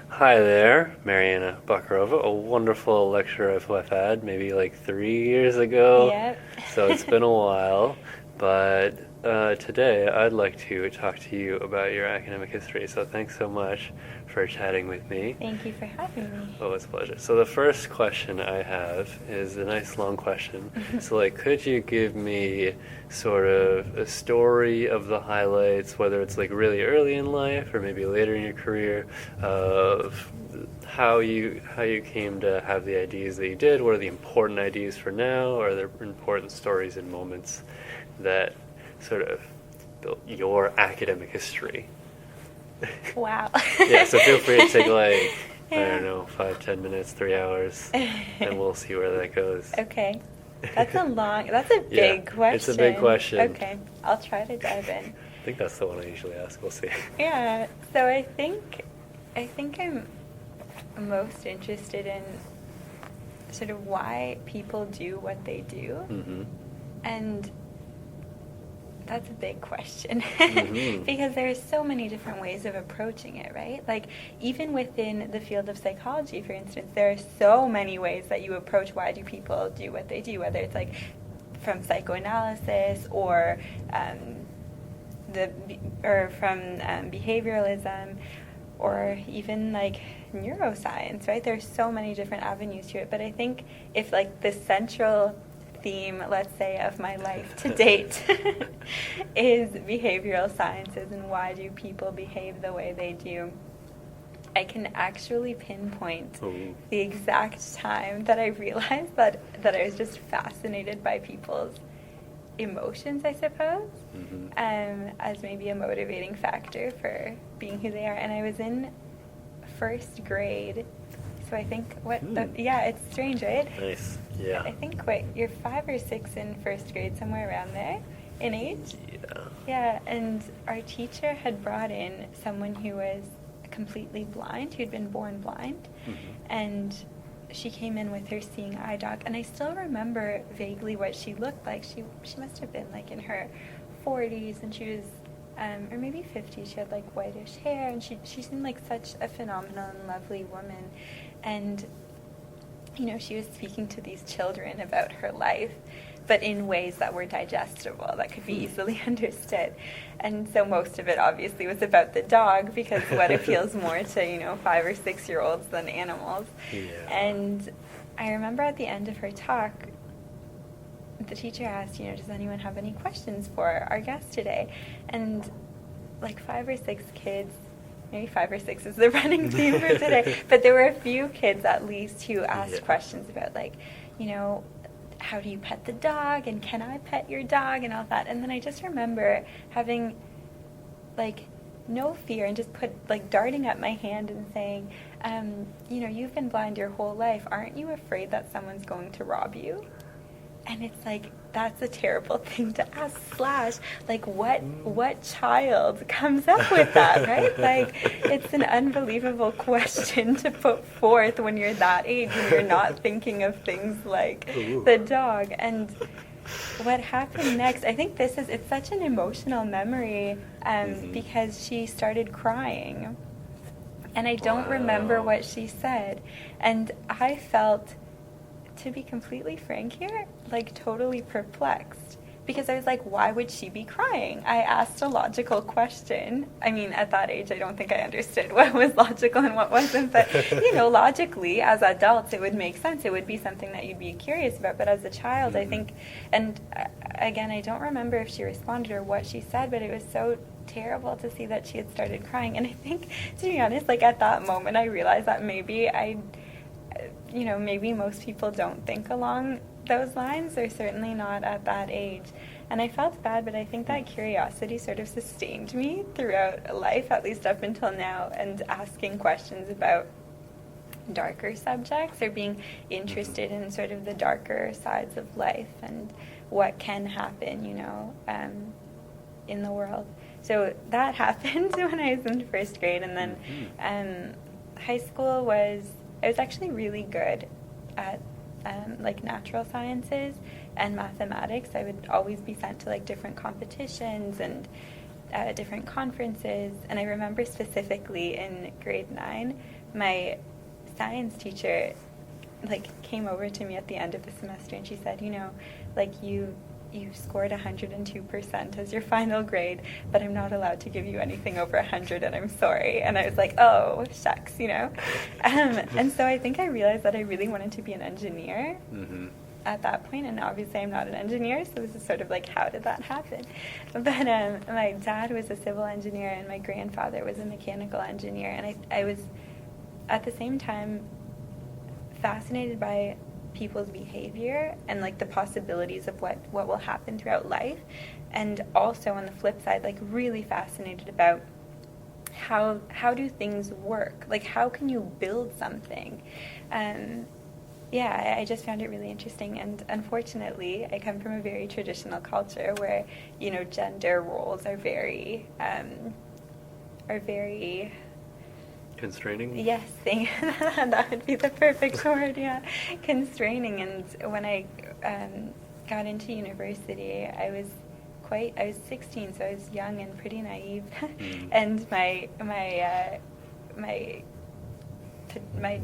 Hi there, Mariana Bockarova, a wonderful lecture I've had maybe like 3 years ago, Yep. so it's been a while, but today I'd like to talk to you about your academic history, so thanks so much for chatting with me. Thank you for having me. Oh, it's a pleasure. So the first question I have is a nice long question. So like, could you give me sort of a story of the highlights, whether it's like really early in life or maybe later in your career, of how you came to have the ideas that you did? What are the important ideas for now? Or are there important stories and moments that sort of built your academic history? Wow. Yeah, so feel free to take like, I Yeah. don't know, 5, 10 minutes, 3 hours, and we'll see where that goes. Okay. That's a Yeah, big question. it's a big question. Okay. I'll try to dive in. I think that's the one I usually ask. We'll see. Yeah. So I think I'm most interested in sort of why people do what they do. Mm-hmm. And that's a big question Mhm. because there's so many different ways of approaching it, right? Like even within the field of psychology, for instance, there are so many ways that you approach why do people do what they do, whether it's like from psychoanalysis or from behavioralism or even like neuroscience, right? There's so many different avenues to it, but I think if like the central theme, let's say, of my life to date is behavioral sciences and why do people behave the way they do, I can actually pinpoint Ooh. the exact time that I realized that I was just fascinated by people's emotions, I suppose, Mm-hmm. as maybe a motivating factor for being who they are. And I was in first grade. So I think it's strange, right? Nice. Yeah. I think you're 5 or 6 in first grade, somewhere around there in age. Yeah. Yeah, and our teacher had brought in someone who was completely blind, who'd been born blind, Mm-hmm. and she came in with her seeing eye dog, and I still remember vaguely what she looked like. She must have been like in her 40s, and she was or maybe 50s. She had like whitish hair, and she seemed like such a phenomenal and lovely woman. And you know, she was speaking to these children about her life, but in ways that were digestible, that could be easily understood. And so most of it obviously was about the dog, because what appeals more to, you know, 5 or 6 year olds than animals. Yeah. And I remember at the end of her talk, the teacher asked, you know, does anyone have any questions for our guest today? And like 5 or 6 kids, maybe 5 or 6 is the running theme for today, but there were a few kids at least who asked questions about, like, you know, how do you pet the dog, and can I pet your dog, and all that. And then I just remember having like no fear and just darting up my hand and saying, you know, you've been blind your whole life. Aren't you afraid that someone's going to rob you? And it's like, that's a terrible thing to ask, like, what child comes up with that, right? Like, it's an unbelievable question to put forth when you're that age and you're not thinking of things like the dog. And what happened next, I think it's such an emotional memory because she started crying. And I don't remember what she said. And I felt, to be completely frank here, like totally perplexed, because I was like, why would she be crying? I asked a logical question. I mean, at that age, I don't think I understood what was logical and what wasn't, but, you know, logically, as adults, it would make sense. It would be something that you'd be curious about, but as a child, I think, and again, I don't remember if she responded or what she said, but it was so terrible to see that she had started crying. And I think, to be honest, like at that moment, I realized that maybe maybe most people don't think along those lines. They're certainly not at that age. And I felt bad, but I think that curiosity sort of sustained me throughout life, at least up until now, and asking questions about darker subjects or being interested in sort of the darker sides of life and what can happen, you know, in the world. So that happened when I was in first grade. And then high school I was actually really good at like natural sciences and mathematics. I would always be sent to like different competitions and different conferences. And I remember specifically in grade 9, my science teacher came over to me at the end of the semester, and she said, you scored 102% as your final grade, but I'm not allowed to give you anything over 100, and I'm sorry. And I was like, oh, shucks, And so I think I realized that I really wanted to be an engineer at that point, and obviously I'm not an engineer, so this is sort of how did that happen? But my dad was a civil engineer, and my grandfather was a mechanical engineer, and I was, at the same time, fascinated by people's behavior and the possibilities of what will happen throughout life, and also on the flip side really fascinated about how do things work, how can you build something. I just found it really interesting, and unfortunately I come from a very traditional culture where gender roles are very constraining? Yes, that would be the perfect word, yeah. Constraining. And when I got into university, I was 16, so I was young and pretty naive. And my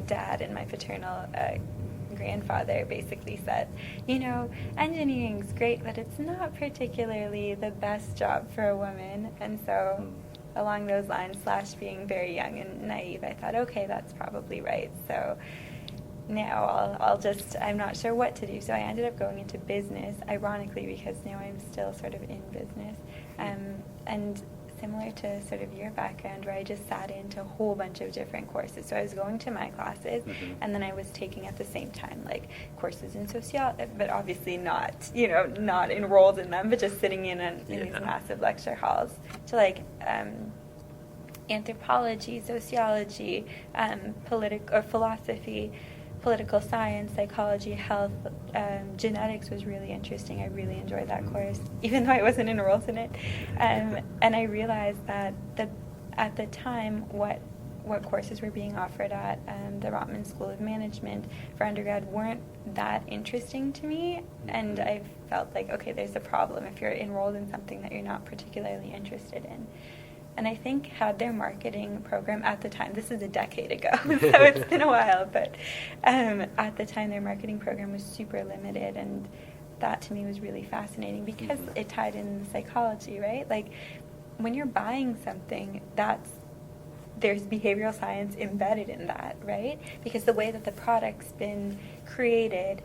dad and my paternal grandfather basically said, engineering's great, but it's not particularly the best job for a woman. And so along those lines, / being very young and naive, I thought, okay, that's probably right. So now I'm not sure what to do. So I ended up going into business, ironically, because now I'm still sort of in business. And similar to sort of your background, where I just sat into a whole bunch of different courses. So I was going to my classes, and then I was taking at the same time courses in sociology, but obviously not enrolled in them, but just sitting in these massive lecture halls to anthropology, sociology, philosophy, political science, psychology, health, genetics was really interesting. I really enjoyed that course, even though I wasn't enrolled in it. And I realized that at the time, what courses were being offered at the Rotman School of Management for undergrad weren't that interesting to me, and I felt okay, there's a problem if you're enrolled in something that you're not particularly interested in. And I think had their marketing program at the time, this is a decade ago, so it's been a while, but at the time their marketing program was super limited, and that to me was really fascinating because it tied in psychology, right? When you're buying something, there's behavioral science embedded in that, right? Because the way that the product's been created,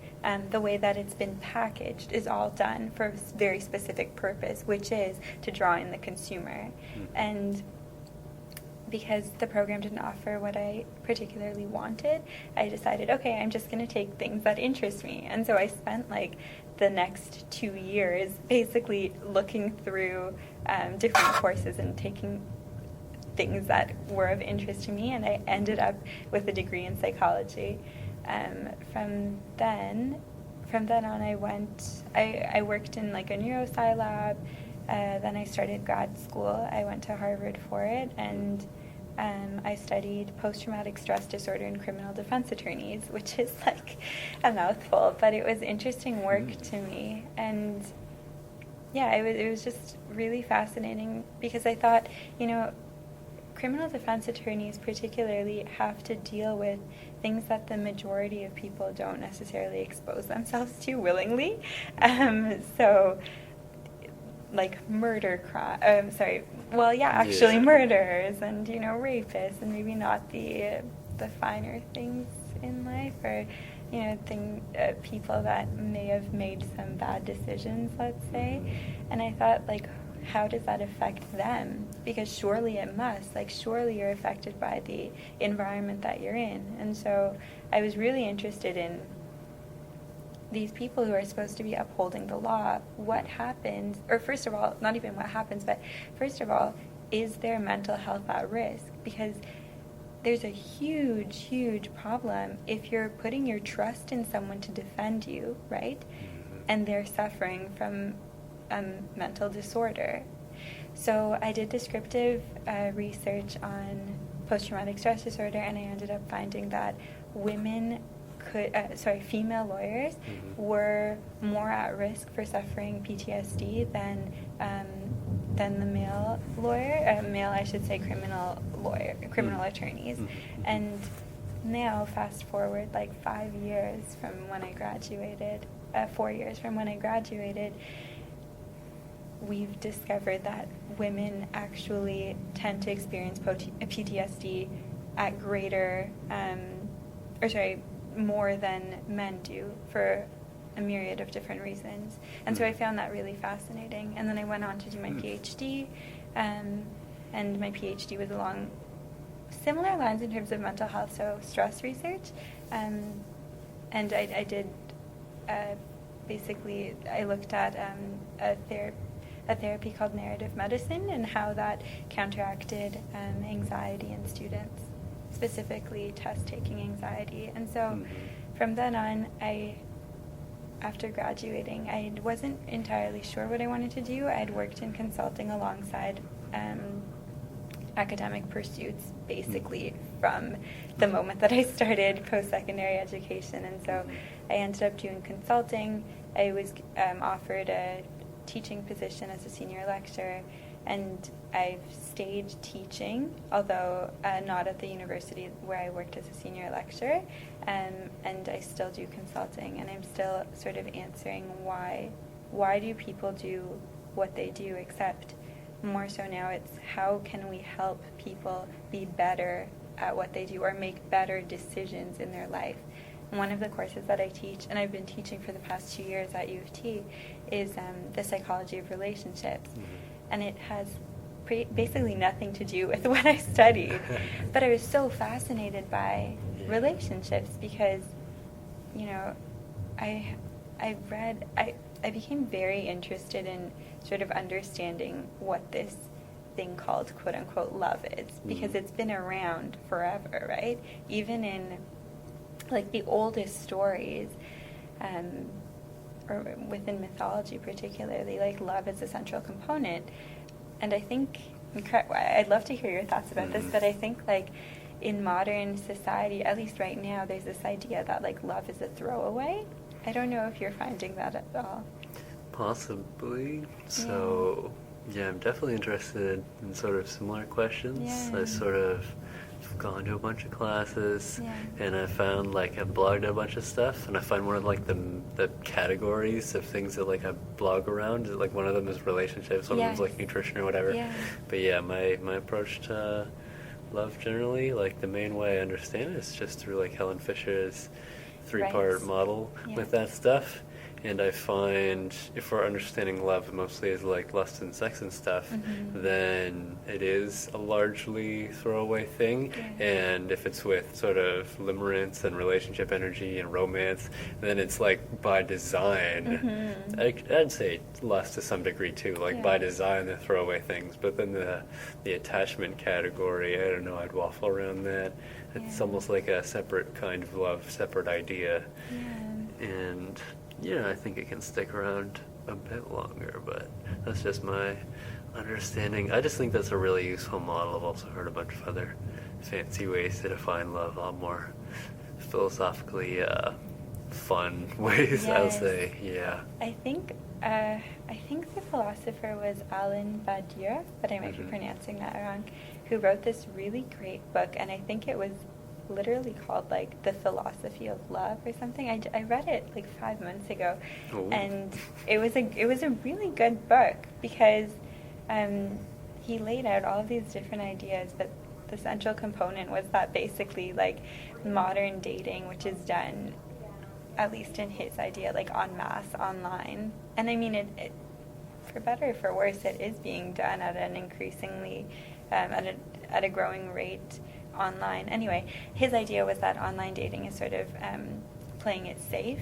the way that it's been packaged is all done for a very specific purpose, which is to draw in the consumer. And because the program didn't offer what I particularly wanted, I decided, okay, I'm just going to take things that interest me. And so I spent the next 2 years basically looking through different courses and taking things that were of interest to me, and I ended up with a degree in psychology. From then on, I worked in a neurosci lab. Then I started grad school. I went to Harvard for it, and I studied post-traumatic stress disorder and criminal defense attorneys, which is a mouthful, but it was interesting work to me. And yeah, it was just really fascinating because I thought, criminal defense attorneys particularly have to deal with things that the majority of people don't necessarily expose themselves to willingly. So, murder murderers and, rapists, and maybe not the finer things in life, or, people that may have made some bad decisions, let's say. And I thought, how does that affect them? Because surely it must. Surely you're affected by the environment that you're in. And so I was really interested in these people who are supposed to be upholding the law. What happens, or first of all, not even what happens, but first of all, is their mental health at risk? Because there's a huge, huge problem if you're putting your trust in someone to defend you, right? And they're suffering from mental disorder. So I did descriptive research on post-traumatic stress disorder, and I ended up finding that female lawyers were more at risk for suffering PTSD than than the male criminal attorneys. And now, fast forward like 5 years from when I graduated, 4 years from when I graduated, we've discovered that women actually tend to experience PTSD at more than men do for a myriad of different reasons. And so I found that really fascinating. And then I went on to do my PhD, and my PhD was along similar lines in terms of mental health, so stress research. And I did, basically, I looked at a therapy called narrative medicine and how that counteracted anxiety in students, specifically test-taking anxiety. And so from then on, after graduating, I wasn't entirely sure what I wanted to do. I had worked in consulting alongside academic pursuits, basically from the moment that I started post-secondary education. And so I ended up doing consulting. I was offered a teaching position as a senior lecturer, and I've stayed teaching, although not at the university where I worked as a senior lecturer, and I still do consulting, and I'm still sort of answering why do people do what they do, except more so now it's how can we help people be better at what they do or make better decisions in their life. And one of the courses that I teach, and I've been teaching for the past 2 years at U of T, is the psychology of relationships. And it has basically nothing to do with what I studied. But I was so fascinated by relationships because, you know, I became very interested in sort of understanding what this thing called quote-unquote love is, because it's been around forever, right? Even in like the oldest stories, or within mythology particularly, like love is a central component. And I think, I'd love to hear your thoughts about this, but I think like in modern society, at least right now, there's this idea that like love is a throwaway. I don't know if you're finding that at all. Possibly. So, yeah, I'm definitely interested in sort of similar questions. Yeah. I sort of gone to a bunch of classes, and I found like I've blogged a bunch of stuff, and I find one of like the categories of things that like I blog around, like one of them is relationships, one of them is like nutrition or whatever. But yeah, my approach to love generally, like the main way I understand it is just through like Helen Fisher's 3-part model with that stuff. And I find if we're understanding love mostly as like lust and sex and stuff, then it is a largely throwaway thing. And if it's with sort of limerence and relationship energy and romance, then it's like by design. I'd say lust to some degree too, like by design they're throwaway things. But then the attachment category, I don't know, I'd waffle around that. It's almost like a separate kind of love, separate idea. And yeah, I think it can stick around a bit longer, but that's just my understanding. I just think that's a really useful model. I've also heard a bunch of other fancy ways to define love, a lot more philosophically fun ways, I'll say. I think the philosopher was Alain Badiou, but I might be pronouncing that wrong, who wrote this really great book, and I think it was literally called like The Philosophy of Love or something. I read it like 5 months ago, and it was a really good book because he laid out all of these different ideas, but the central component was that basically like modern dating, which is done, at least in his idea, like en masse online. And I mean it for better or for worse, it is being done at an increasingly at a growing rate online. Anyway, his idea was that online dating is sort of playing it safe,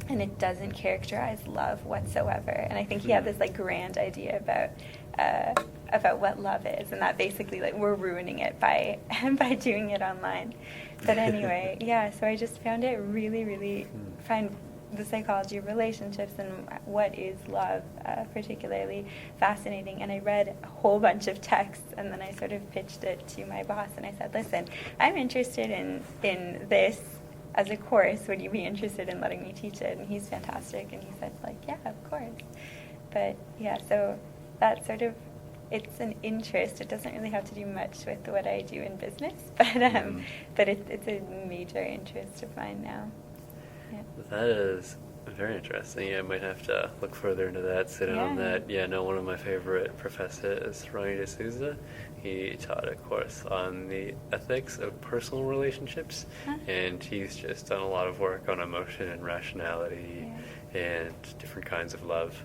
and it doesn't characterize love whatsoever. And I think he had this like grand idea about what love is, and that basically like we're ruining it by doing it online. But anyway, so I just found it really find the psychology of relationships and what is love particularly fascinating. And I read a whole bunch of texts, and then I sort of pitched it to my boss, and I said, listen, I'm interested in this as a course. Would you be interested in letting me teach it? And he's fantastic, and he said like, yeah, of course. But yeah, so that sort of, it's an interest. It doesn't really have to do much with what I do in business, but it's a major interest of mine now. Yeah. That is very interesting. Yeah, I might have to look further into that, sit in on that. Yeah, no, one of my favorite professors, Ronnie D'Souza, he taught a course on the ethics of personal relationships, and he's just done a lot of work on emotion and rationality and different kinds of love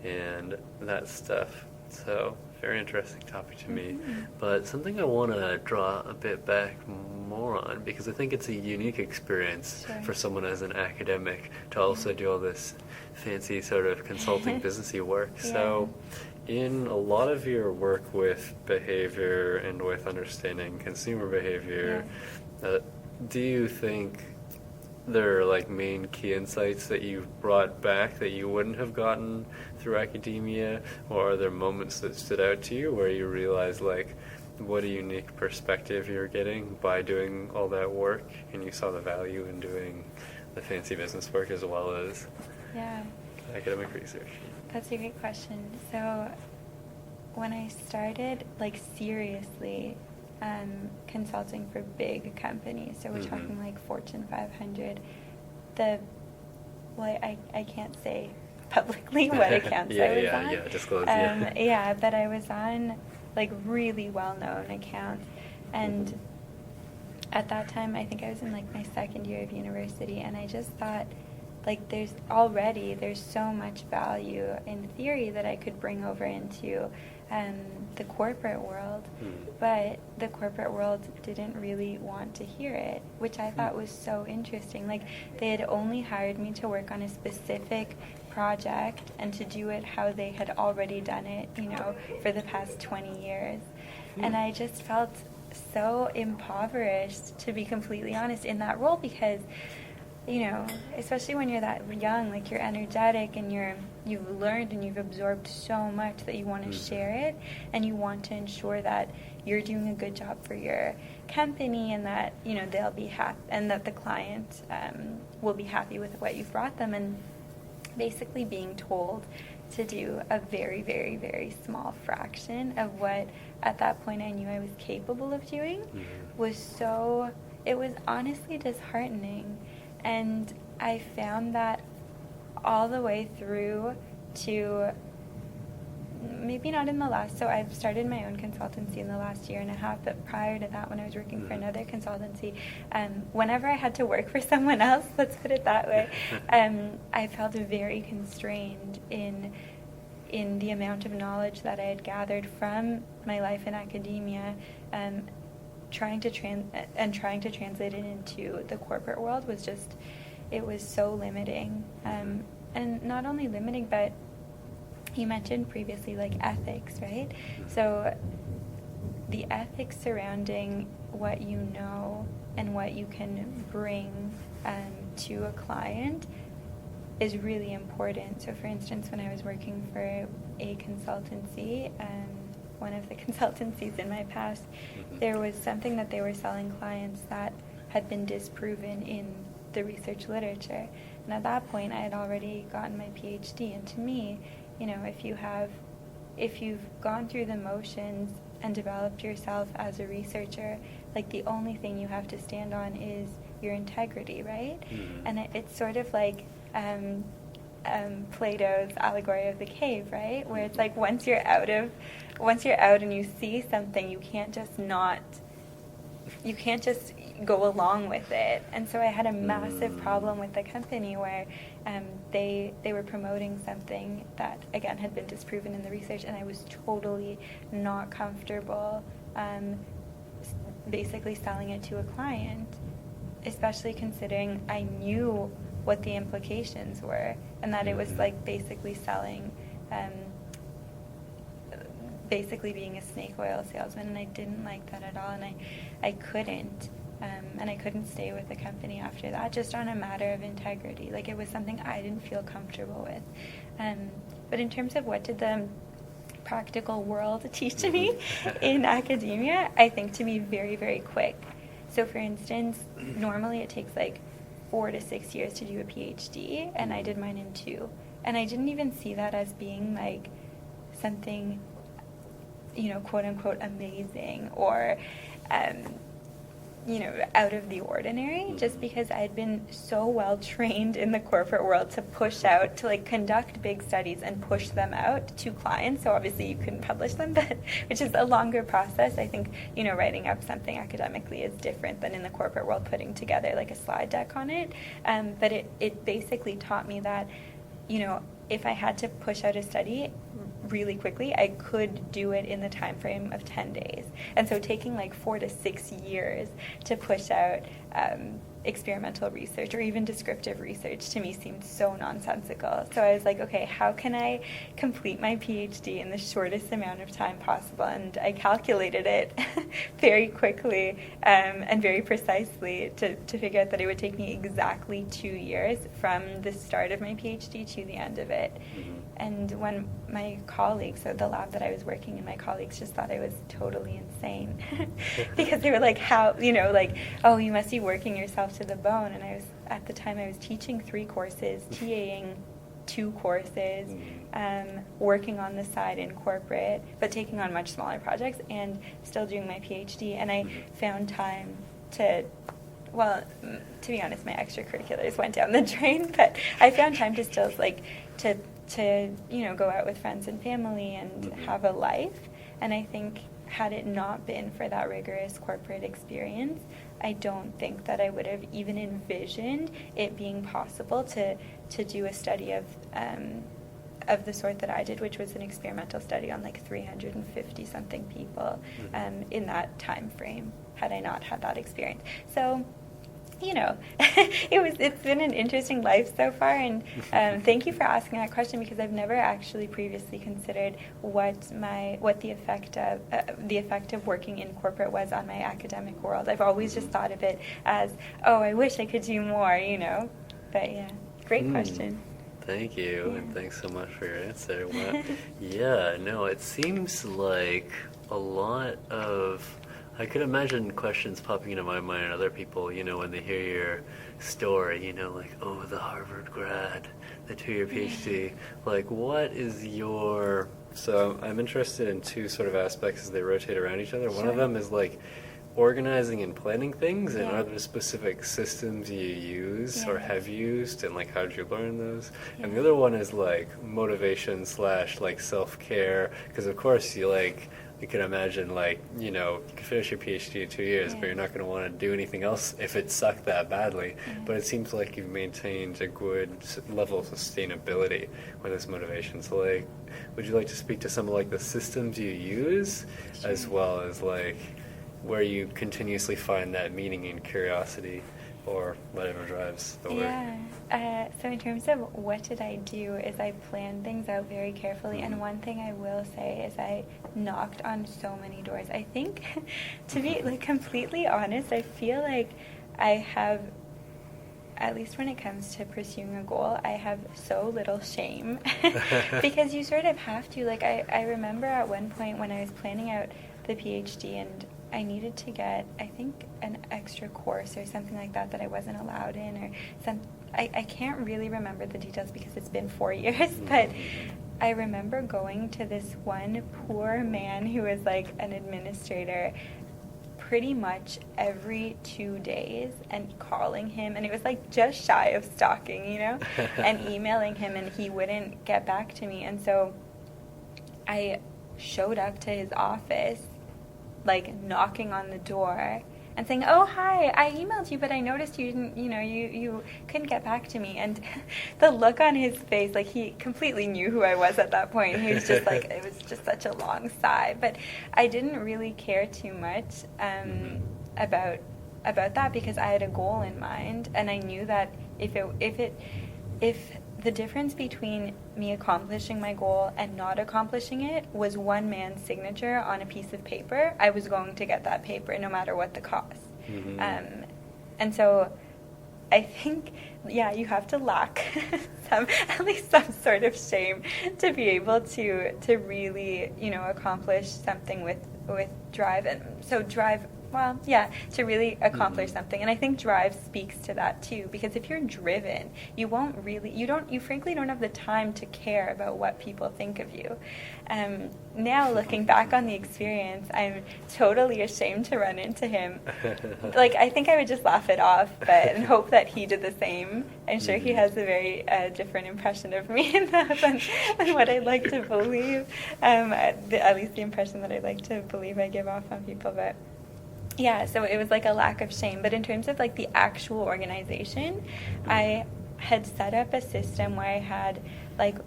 and that stuff. So, very interesting topic to me. But something I want to draw a bit back more on, because I think it's a unique experience for someone as an academic to also do all this fancy sort of consulting businessy work. So in a lot of your work with behavior and with understanding consumer behavior, do you think there are like main key insights that you've brought back that you wouldn't have gotten through academia, or are there moments that stood out to you where you realize like what a unique perspective you're getting by doing all that work, and you saw the value in doing the fancy business work as well as academic research? That's a great question. So when I started like seriously consulting for big companies, so we're talking like Fortune 500, I can't say publicly what accounts I was on. Disclose, but I was on like really well-known accounts, and at that time I think I was in like my second year of university, and I just thought like there's so much value in theory that I could bring over into the corporate world, but the corporate world didn't really want to hear it, which I thought was so interesting. Like they had only hired me to work on a specific project and to do it how they had already done it, for the past 20 years. And I just felt so impoverished, to be completely honest, in that role, because especially when you're that young, like you're energetic and you've learned and you've absorbed so much that you want to share it, and you want to ensure that you're doing a good job for your company, and that they'll be happy, and that the client will be happy with what you've brought them. And basically being told to do a very, very, very small fraction of what at that point I knew I was capable of doing it was honestly disheartening. And I found that all the way through to maybe not in the last, so I've started my own consultancy in the last year and a half, but prior to that, when I was working for another consultancy, whenever I had to work for someone else, let's put it that way, I felt very constrained in the amount of knowledge that I had gathered from my life in academia, trying to translate it into the corporate world it was so limiting. And not only limiting, but you mentioned previously like ethics, right? So the ethics surrounding what you know and what you can bring to a client is really important. So for instance, when I was working for a consultancy, one of the consultancies in my past, there was something that they were selling clients that had been disproven in the research literature. And at that point, I had already gotten my PhD. And to me, if you've gone through the motions and developed yourself as a researcher, like the only thing you have to stand on is your integrity, right? And it's sort of like Plato's allegory of the cave, right? Where it's like once you're out and you see something, you can't just go along with it. And so I had a massive problem with the company where they were promoting something that again had been disproven in the research, and I was totally not comfortable basically selling it to a client, especially considering I knew what the implications were, and that it was like basically selling, basically being a snake oil salesman, and I didn't like that at all, and I couldn't stay with the company after that, just on a matter of integrity. Like it was something I didn't feel comfortable with. But in terms of what did the practical world teach me in academia, I think to be very, very quick. So for instance, normally it takes like 4 to 6 years to do a PhD, and I did mine in 2. And I didn't even see that as being like something, quote unquote amazing or, out of the ordinary, just because I'd been so well trained in the corporate world to push out, to like conduct big studies and push them out to clients. So obviously you couldn't publish them, but which is a longer process. I think, writing up something academically is different than in the corporate world putting together like a slide deck on it. But it basically taught me that, if I had to push out a study really quickly, I could do it in the time frame of 10 days. And so taking like 4 to 6 years to push out experimental research or even descriptive research to me seemed so nonsensical. So I was like, okay, how can I complete my PhD in the shortest amount of time possible? And I calculated it very quickly and very precisely to figure out that it would take me exactly 2 years from the start of my PhD to the end of it. And when my colleagues, so the lab that I was working in, my colleagues just thought I was totally insane because they were like, how, oh, you must be working yourself to the bone. And at the time I was teaching 3 courses, TAing 2 courses, working on the side in corporate, but taking on much smaller projects and still doing my PhD. And I found time to be honest, my extracurriculars went down the drain, but I found time to still to go out with friends and family and have a life. And I think had it not been for that rigorous corporate experience, I don't think that I would have even envisioned it being possible to do a study of the sort that I did, which was an experimental study on like 350 something people in that time frame, had I not had that experience. So it's been an interesting life so far, and thank you for asking that question, because I've never actually previously considered what the effect of working in corporate was on my academic world. I've always just thought of it as, oh, I wish I could do more, But yeah, great question. Thank you, and thanks so much for your answer. Well, it seems like a lot of, I could imagine questions popping into my mind and other people, when they hear your story, like, oh, the Harvard grad, the 2-year PhD. Like, what is your... So I'm interested in 2 sort of aspects as they rotate around each other. Sure. One of them is like organizing and planning things, and are there specific systems you use or have used, and like how did you learn those? And the other one is like motivation / like self-care, because of course you can imagine, you can finish your PhD in 2 years, but you're not going to want to do anything else if it sucked that badly. But it seems like you've maintained a good level of sustainability with this motivation. So, would you like to speak to some of the systems you use, as well as where you continuously find that meaning and curiosity, or whatever drives the work? So in terms of what did I do, is I planned things out very carefully, and one thing I will say is I knocked on so many doors. I think, to be completely honest, I feel like I have, at least when it comes to pursuing a goal, I have so little shame because you sort of have to. I remember at one point when I was planning out the PhD, and I needed to get, I think, an extra course or something like that I wasn't allowed in, or I can't really remember the details because it's been 4 years, but I remember going to this one poor man who was an administrator pretty much every 2 days and calling him, and it was just shy of stalking, and emailing him, and he wouldn't get back to me. And so I showed up to his office, knocking on the door and saying, oh, hi, I emailed you, but I noticed you didn't, you couldn't get back to me. And the look on his face, he completely knew who I was at that point. He was just it was just such a long sigh. But I didn't really care too much about that, because I had a goal in mind, and I knew that if the difference between me accomplishing my goal and not accomplishing it was one man's signature on a piece of paper, I was going to get that paper no matter what the cost. And so I think, you have to lack at least some sort of shame to be able to really, accomplish something with drive. And so drive, to really accomplish something. And I think drive speaks to that too, because if you're driven, you frankly don't have the time to care about what people think of you. Now looking back on the experience, I'm totally ashamed to run into him. Like, I think I would just laugh it off, and hope that he did the same. I'm sure he has a very different impression of me than what I'd like to believe. At least the impression that I'd like to believe I give off on people. But yeah, so it was like a lack of shame. But in terms of like the actual organization, I had set up a system where I had like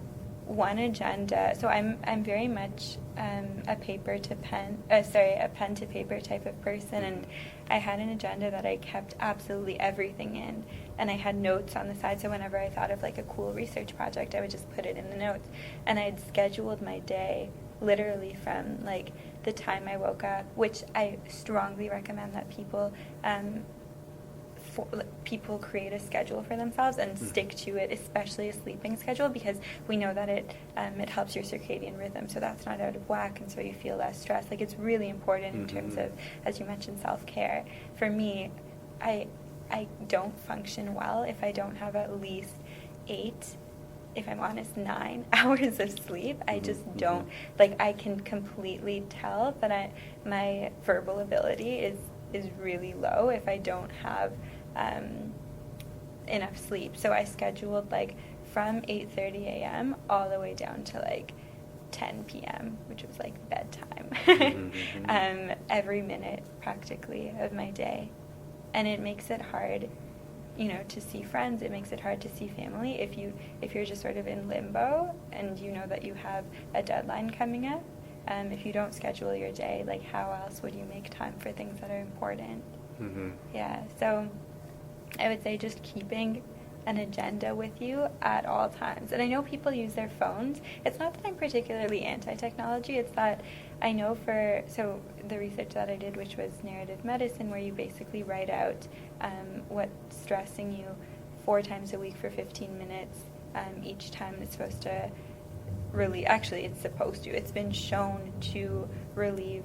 one agenda. So I'm very much a pen to paper type of person, and I had an agenda that I kept absolutely everything in, and I had notes on the side. So whenever I thought of like a cool research project, I would just put it in the notes, and I had scheduled my day literally from like the time I woke up, which I strongly recommend that people create a schedule for themselves and stick to it, especially a sleeping schedule, because we know that it helps your circadian rhythm, so that's not out of whack, and so you feel less stressed. Like, it's really important in terms of, as you mentioned, self-care. For me, I don't function well if I don't have at least 8, if I'm honest, 9 hours of sleep. I just don't, like, I can completely tell that my verbal ability is really low if I don't have enough sleep. So I scheduled like from 8:30 a.m. all the way down to like 10 p.m., which was like bedtime, every minute practically of my day. And it makes it hard, to see friends. It makes it hard to see family if you're just sort of in limbo and you know that you have a deadline coming up. If you don't schedule your day, like, how else would you make time for things that are important? Yeah, so I would say just keeping an agenda with you at all times. And I know people use their phones. It's not that I'm particularly anti-technology. It's that I know so the research that I did, which was narrative medicine, where you basically write out what's stressing you 4 times a week for 15 minutes. Each time it's supposed to relieve, actually it's supposed to, it's been shown to relieve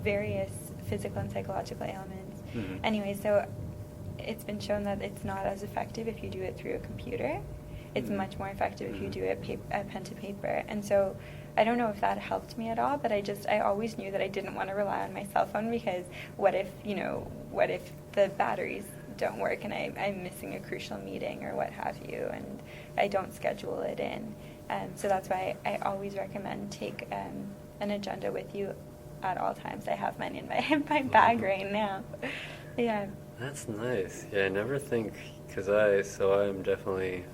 various physical and psychological ailments. Anyway, so it's been shown that it's not as effective if you do it through a computer. It's much more effective if you do it pen to paper. And so I don't know if that helped me at all, but I always knew that I didn't want to rely on my cell phone, because what if the batteries don't work and I'm missing a crucial meeting or what have you, and I don't schedule it in. So that's why I always recommend take an agenda with you at all times. I have mine in my bag right now. Yeah. That's nice. Yeah, I never think, because I'm definitely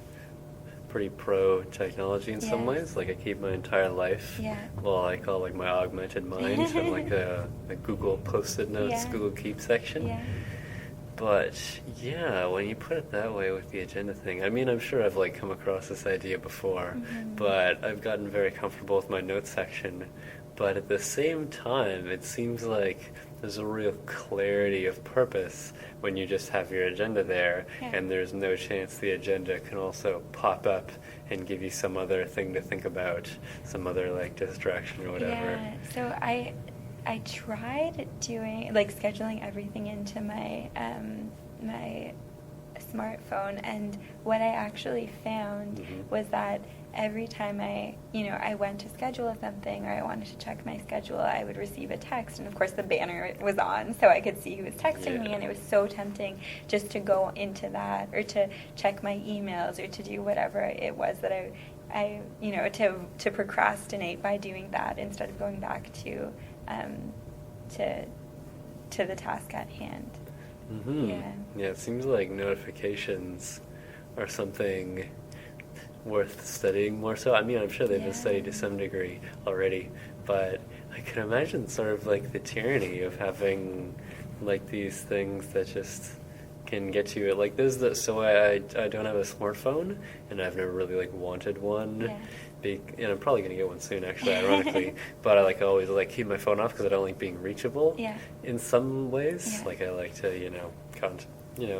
pretty pro technology in some ways. Like, I keep my entire life, well, I call like my augmented mind, and like a Google Post-it notes, Google Keep section. Yeah. But yeah, when you put it that way with the agenda thing, I mean, I'm sure I've like come across this idea before, but I've gotten very comfortable with my notes section. But at the same time, it seems like there's a real clarity of purpose when you just have your agenda there, and there's no chance the agenda can also pop up and give you some other thing to think about, some other like distraction or whatever. Yeah, so I tried doing, like, scheduling everything into my my smartphone, and what I actually found was that every time I went to schedule something, or I wanted to check my schedule, I would receive a text, and of course the banner was on, so I could see who was texting me, and it was so tempting just to go into that, or to check my emails, or to do whatever it was that I to procrastinate by doing that instead of going back to the task at hand. Yeah, it seems like notifications are something worth studying more so. I mean, I'm sure they've been studied to some degree already, but I can imagine sort of like the tyranny of having like these things that just can get you. Like, so I don't have a smartphone, and I've never really like wanted one. And I'm probably gonna get one soon, actually, ironically. But I always keep my phone off because I don't like being reachable. In some ways, like I like to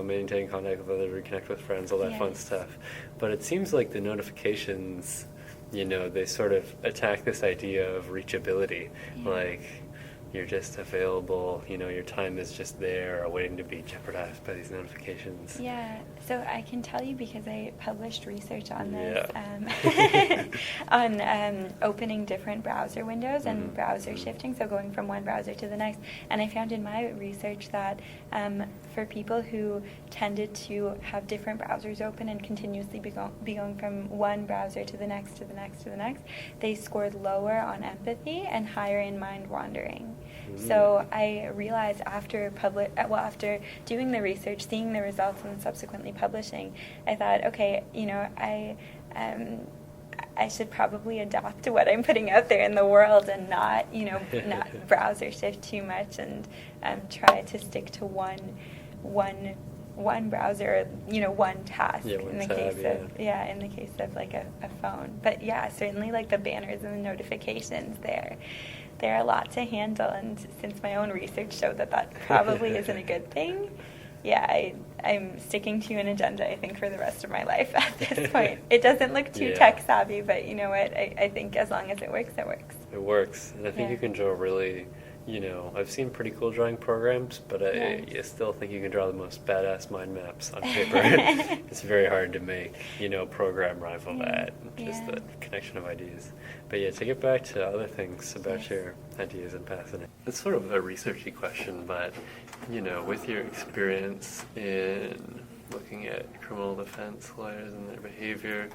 maintain contact with others, reconnect with friends, all that fun stuff. But it seems like the notifications, they sort of attack this idea of reachability. Like, you're just available, your time is just there, waiting to be jeopardized by these notifications. Yeah, so I can tell you because I published research on this, Yeah. on opening different browser windows and browser shifting, so going from one browser to the next. And I found in my research that for people who tended to have different browsers open and continuously be going from one browser to the next, to the next, to the next, they scored lower on empathy and higher in mind wandering. So I realized after doing the research, seeing the results, and subsequently publishing, I thought, okay, I should probably adapt to what I'm putting out there in the world and not browser shift too much, and try to stick to one browser, one task in the case of like a phone. But yeah, certainly like the banners and the notifications, they're a lot to handle, and since my own research showed that probably isn't a good thing, I'm sticking to an agenda, I think, for the rest of my life at this point. It doesn't look too tech savvy, but you know what? I think as long as it works, it works. It works, and I think you can draw really, I've seen pretty cool drawing programs, but I still think you can draw the most badass mind maps on paper. It's very hard to make, program rival that, just the connection of ideas. But to get back to other things about your ideas and passing, it's sort of a researchy question, but, with your experience in looking at criminal defense lawyers and their behavior,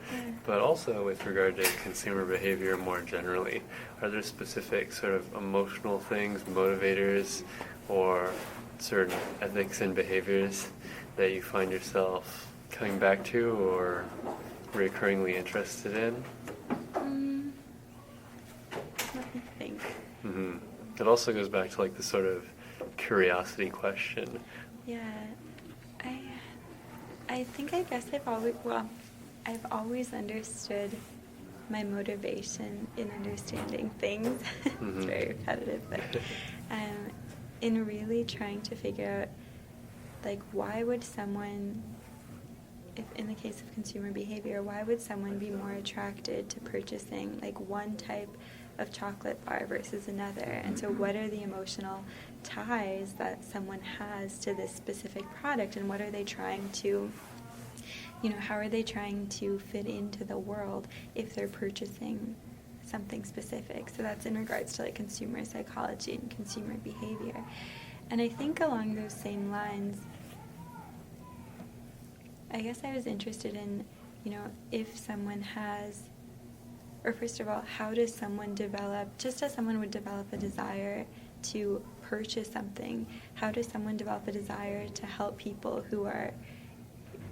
but also with regard to consumer behavior more generally, are there specific sort of emotional things, motivators, or certain ethics and behaviors that you find yourself coming back to or recurringly interested in? Let me think. It also goes back to like the sort of curiosity question. Yeah, I think I've always understood my motivation in understanding things. It's very repetitive, but in really trying to figure out, like, why would someone, if in the case of consumer behavior, why would someone be more attracted to purchasing like one type of chocolate bar versus another? And so what are the emotional ties that someone has to this specific product, and what are they trying to, how are they trying to fit into the world if they're purchasing something specific? So that's in regards to like consumer psychology and consumer behavior. And I think along those same lines, I guess I was interested in, if someone has, or first of all, how does someone develop, just as someone would develop a desire to purchase something, how does someone develop a desire to help people who are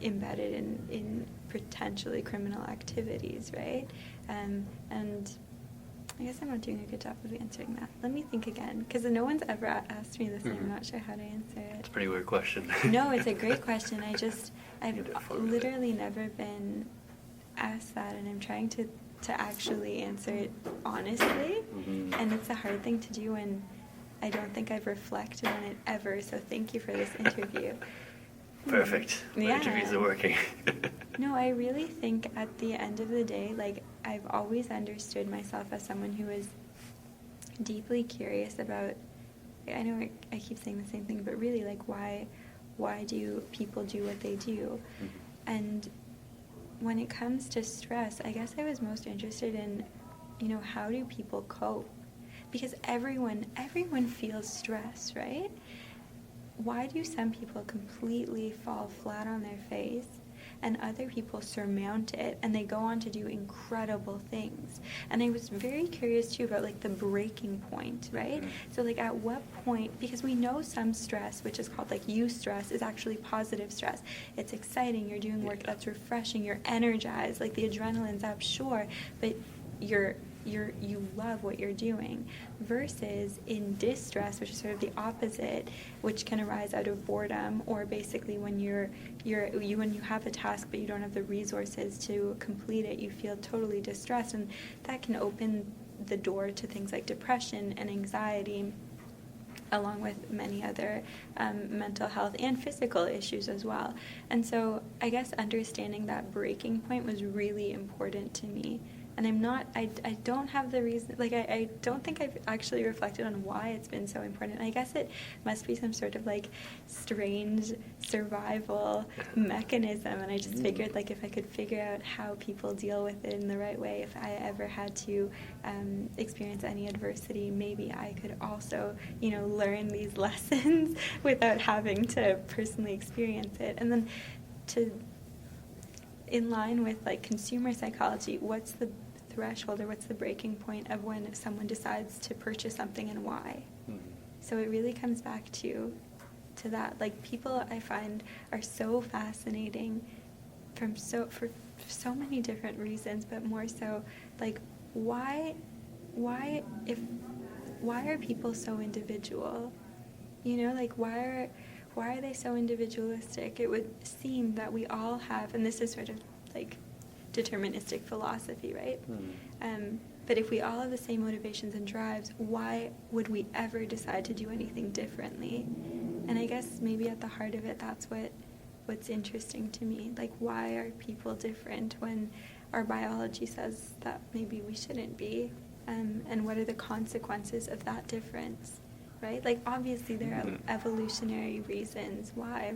embedded in potentially criminal activities, right? And I guess I'm not doing a good job of answering that. Let me think again, because no one's ever asked me this, and I'm not sure how to answer it. It's a pretty weird question. No, it's a great question. I've literally never been asked that, and I'm trying to actually answer it honestly, and it's a hard thing to do, and I don't think I've reflected on it ever, so thank you for this interview. Perfect. My interviews are working. No, I really think at the end of the day, like, I've always understood myself as someone who is deeply curious about, I know I keep saying the same thing, but really, like, why do people do what they do? And when it comes to stress, I guess I was most interested in, how do people cope? Because everyone feels stress, right? Why do some people completely fall flat on their face and other people surmount it and they go on to do incredible things? And I was very curious too about like the breaking point, right? So like at what point, because we know some stress, which is called like eustress, is actually positive stress. It's exciting, you're doing work that's refreshing, you're energized, like the adrenaline's up, sure, but you love what you're doing, versus in distress, which is sort of the opposite, which can arise out of boredom, or basically when when you have a task but you don't have the resources to complete it, you feel totally distressed, and that can open the door to things like depression and anxiety, along with many other mental health and physical issues as well. And so I guess understanding that breaking point was really important to me And I don't have the reason, like, I don't think I've actually reflected on why it's been so important. I guess it must be some sort of, like, strange survival mechanism, and I just figured, like, if I could figure out how people deal with it in the right way, if I ever had to experience any adversity, maybe I could also, learn these lessons without having to personally experience it. And then in line with, like, consumer psychology, what's the threshold, or what's the breaking point of when someone decides to purchase something and why? So it really comes back to that. Like, people, I find, are so fascinating for so many different reasons, but more so, like, why are people so individual? Like, why are they so individualistic? It would seem that we all have, and this is sort of like deterministic philosophy, right? But if we all have the same motivations and drives, why would we ever decide to do anything differently? And I guess maybe at the heart of it, that's what's interesting to me. Like, why are people different when our biology says that maybe we shouldn't be? And what are the consequences of that difference? Right? Like, obviously there are evolutionary reasons why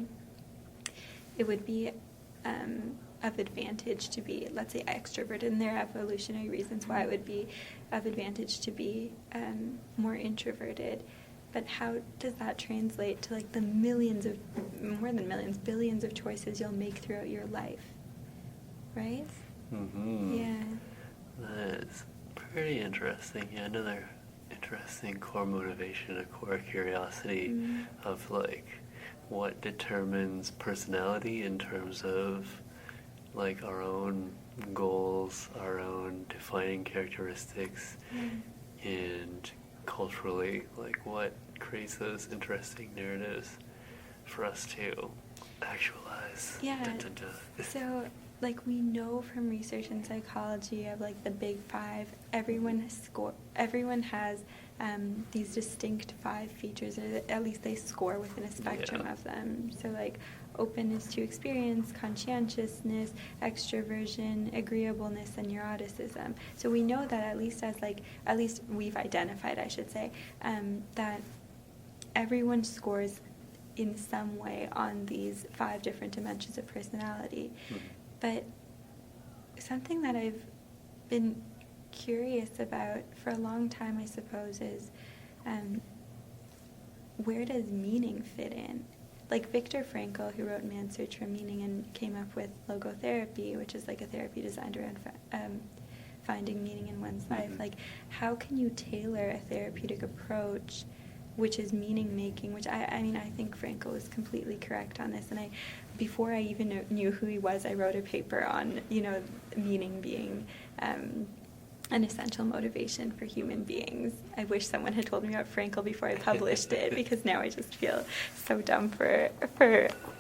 it would be of advantage to be, let's say, extroverted, and there are evolutionary reasons why it would be of advantage to be more introverted. But how does that translate to, like, the more than millions, billions of choices you'll make throughout your life? Right? Yeah. That's pretty interesting. Yeah, another interesting core motivation, a core curiosity of, like, what determines personality in terms of, like, our own goals, our own defining characteristics, and culturally, like, what creates those interesting narratives for us to actualize. Yeah. So, like, we know from research in psychology of, like, the big five, everyone has these distinct 5 features, or at least they score within a spectrum of them. So, like, openness to experience, conscientiousness, extroversion, agreeableness, and neuroticism. So we know that at least we've identified, I should say, that everyone scores in some way on these 5 different dimensions of personality. But something that I've been curious about for a long time, I suppose, is where does meaning fit in? Like, Viktor Frankl, who wrote Man's Search for Meaning and came up with logotherapy, which is, like, a therapy designed around finding meaning in one's life. Like, how can you tailor a therapeutic approach which is meaning-making, which I mean, I think Frankl was completely correct on this. And before I even knew who he was, I wrote a paper on, meaning being an essential motivation for human beings. I wish someone had told me about Frankl before I published it, because now I just feel so dumb for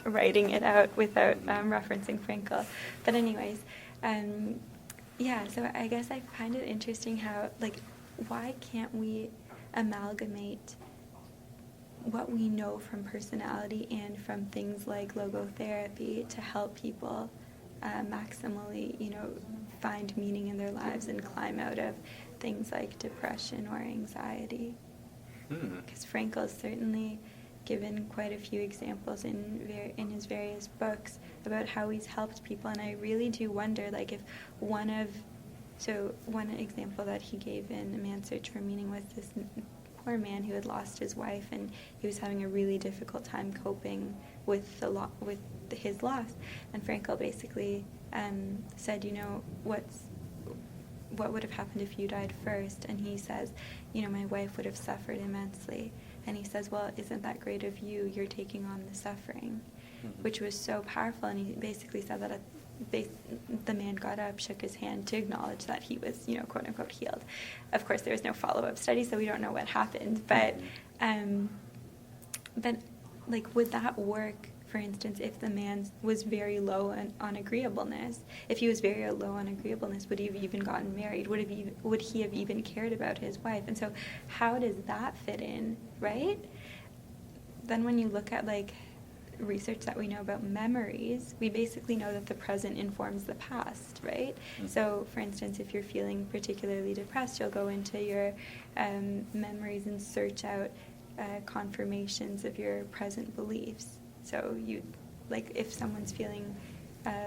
writing it out without referencing Frankl. But anyways, so I guess I find it interesting how, like, why can't we amalgamate what we know from personality and from things like logotherapy to help people maximally, find meaning in their lives and climb out of things like depression or anxiety. Because Frankl has certainly given quite a few examples in his various books about how he's helped people, and I really do wonder, like, if one example that he gave in Man's Search for Meaning was this poor man who had lost his wife, and he was having a really difficult time coping with his loss. And Frankl basically said, what would have happened if you died first? And he says, my wife would have suffered immensely. And he says, well, isn't that great of you? You're taking on the suffering, which was so powerful. And he basically said that the man got up, shook his hand to acknowledge that he was, quote unquote, healed. Of course, there was no follow-up study, so we don't know what happened. But like, would that work, for instance, if the man was very low on agreeableness? If he was very low on agreeableness, would he have even gotten married? Would he have even cared about his wife? And so, how does that fit in, right? Then when you look at, like, research that we know about memories, we basically know that the present informs the past, right? Mm-hmm. So, for instance, if you're feeling particularly depressed, you'll go into your memories and search out confirmations of your present beliefs. So you, like, if someone's feeling,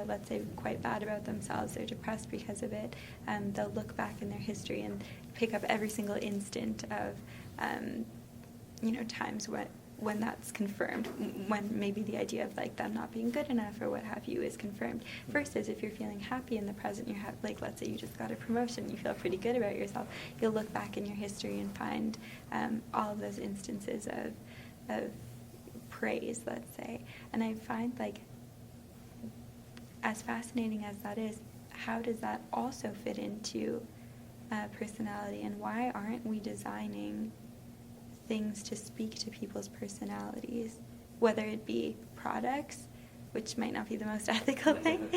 let's say, quite bad about themselves, they're depressed because of it, they'll look back in their history and pick up every single instant of, times when that's confirmed, when maybe the idea of, like, them not being good enough or what have you is confirmed. Versus if you're feeling happy in the present, like, let's say you just got a promotion, you feel pretty good about yourself, you'll look back in your history and find all of those instances of praise, let's say. And I find, like, as fascinating as that is, how does that also fit into personality, and why aren't we designing things to speak to people's personalities, whether it be products, which might not be the most ethical thing,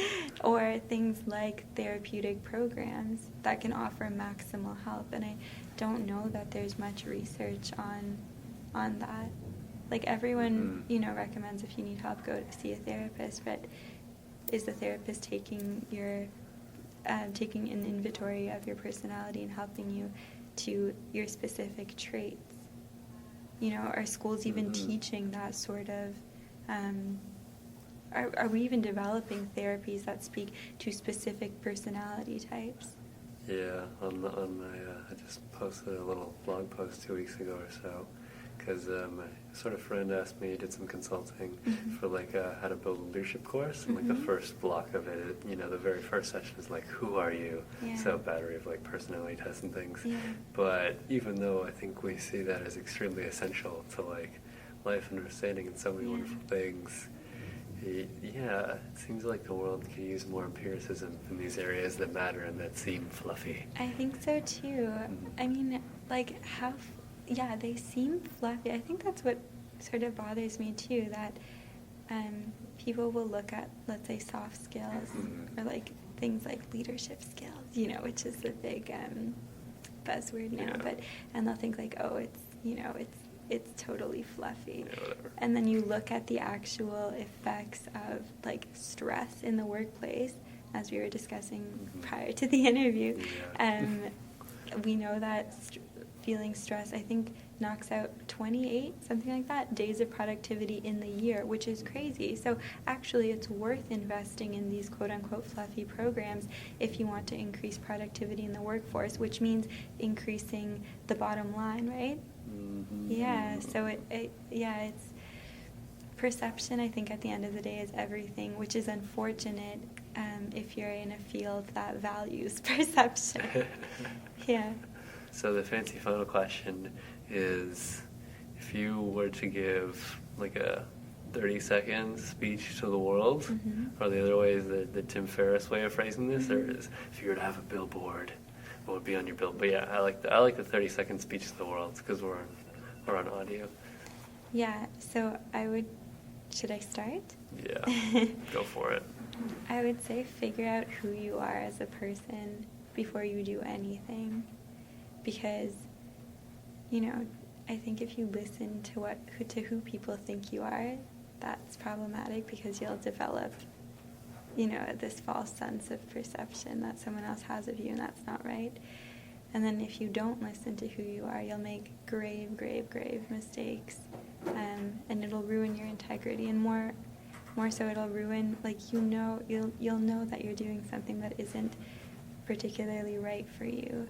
or things like therapeutic programs that can offer maximal help. And I don't know that there's much research on that. Like, everyone, recommends if you need help, go to see a therapist, but is the therapist taking an inventory of your personality and helping you to your specific traits? Are schools even teaching that sort of, are we even developing therapies that speak to specific personality types? Yeah, on my, I just posted a little blog post 2 weeks ago or so, because my sort of friend asked me, did some consulting for, like, how to build a leadership course, and, like, the first block of it, the very first session is, like, who are you? Yeah. So battery of, like, personality tests and things. Yeah. But even though I think we see that as extremely essential to, like, life and understanding and so many wonderful things, it seems like the world could use more empiricism in these areas that matter and that seem fluffy. I think so too. I mean, like, they seem fluffy. I think that's what sort of bothers me too, that people will look at, let's say, soft skills or, like, things like leadership skills, which is the big buzzword now, and they'll think, like, oh, it's totally fluffy. Yeah, whatever. And then you look at the actual effects of, like, stress in the workplace, as we were discussing prior to the interview. Yeah. We know that feeling stress, I think, knocks out 28, something like that, days of productivity in the year, which is crazy. So actually, it's worth investing in these quote-unquote fluffy programs if you want to increase productivity in the workforce, which means increasing the bottom line, right? Yeah, so it's perception, I think, at the end of the day, is everything, which is unfortunate if you're in a field that values perception. Yeah. So the fancy final question is, if you were to give, like, a 30-second speech to the world, or the other way is the Tim Ferriss way of phrasing this, or is, if you were to have a billboard, what would be on your billboard? But yeah, I like the 30-second speech to the world, because we're on audio. Yeah, so should I start? Yeah, go for it. I would say figure out who you are as a person before you do anything. Because, I think if you listen to who people think you are, that's problematic, because you'll develop, this false sense of perception that someone else has of you, and that's not right. And then if you don't listen to who you are, you'll make grave, grave, grave mistakes, and it'll ruin your integrity, and more so it'll ruin, like, you'll know that you're doing something that isn't particularly right for you.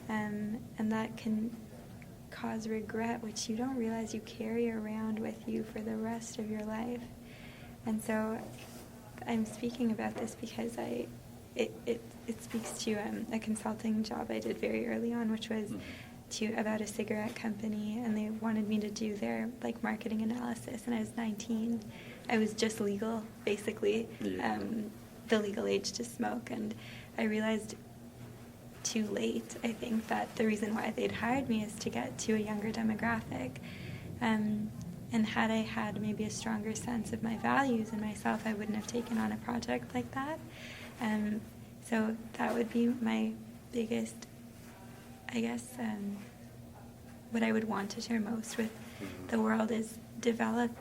And that can cause regret, which you don't realize you carry around with you for the rest of your life. And so I'm speaking about this because it speaks to a consulting job I did very early on, which was about a cigarette company, and they wanted me to do their, like, marketing analysis, and I was 19. I was just legal, basically, the legal age to smoke, and I realized too late, I think, that the reason why they'd hired me is to get to a younger demographic. And had I had maybe a stronger sense of my values and myself, I wouldn't have taken on a project like that. So that would be my biggest, I guess, what I would want to share most with the world is develop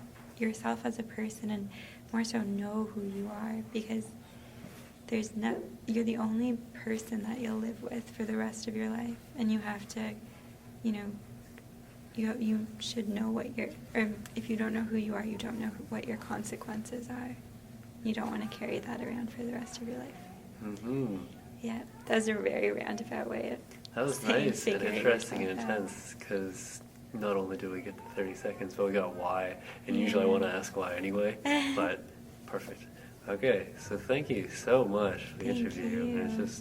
yourself as a person and more so know who you are, because you're the only person that you'll live with for the rest of your life, and you have to, you should know or if you don't know who you are, you don't know what your consequences are. You don't want to carry that around for the rest of your life. Mm-hmm. Yeah, that was a very roundabout way of That was saying nice and figuring interesting and yourself out. intense, because not only do we get the 30 seconds, but we got why, and usually I want to ask why anyway, but perfect. Okay, so thank you so much for the Thank interview. you. It's just